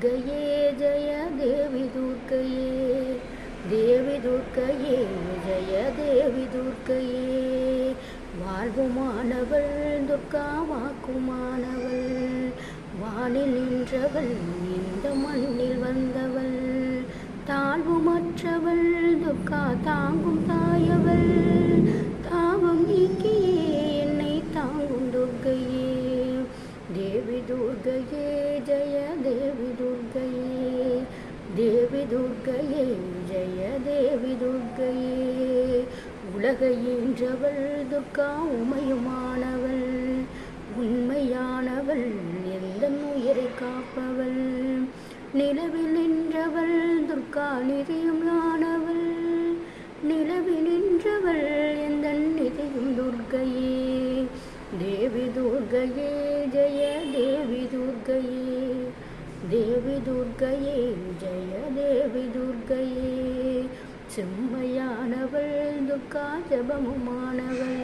துர்க்கையே ஜெய தேவி துர்க்கையே, தேவி துர்க்கையே ஜெய தேவி துர்க்கையே. வாழ்வுமானவள் துர்கா வாக்குமானவள், வானில் நின்றவள் இந்த மண்ணில் வந்தவள். தாழ்வுமற்றவள் துர்கா தாங்கும் தாயவள், தாவம் நீக்கியே என்னை தாங்கும் துர்க்கையே. தேவி துர்க்கையே ஜெய தேவி துர்க்கையே, தேவி துர்க்கையே ஜெய தேவி துர்க்கையே. உலகை ஈன்றவள் துர்கா உமையுமானவள், உண்மையானவள் எந்தன் உயிரை காப்பவள். நிலவில் நின்றவள் துர்கா நிதியும் ஆனவள், நிலவில் நின்றவள் எந்தன் நிதியும் துர்க்கையே. தேவி துர்க்கையே ஜெய தேவி துர்க்கையே, தேவி துர்க்கையே ஜெய தேவி துர்க்கையே. செம்மையானவள் துர்கா ஜபமுமானவள்,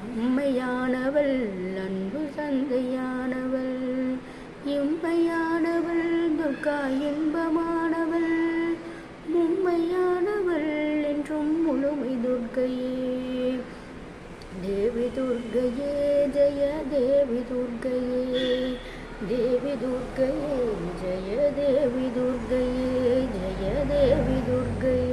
உண்மையானவள் அன்பு தந்தையானவள். இம்மையானவள் துர்கா இன்பமானவள், உண்மையானவள் என்றும் முழுமை துர்க்கையே. தேவி துர்க்கையே ஜெய தேவி துர்க்கையே, தேவி துர்க்கையே ஜெய தேவி துர்க்கையே, ஜெய தேவி துர்க்கையே.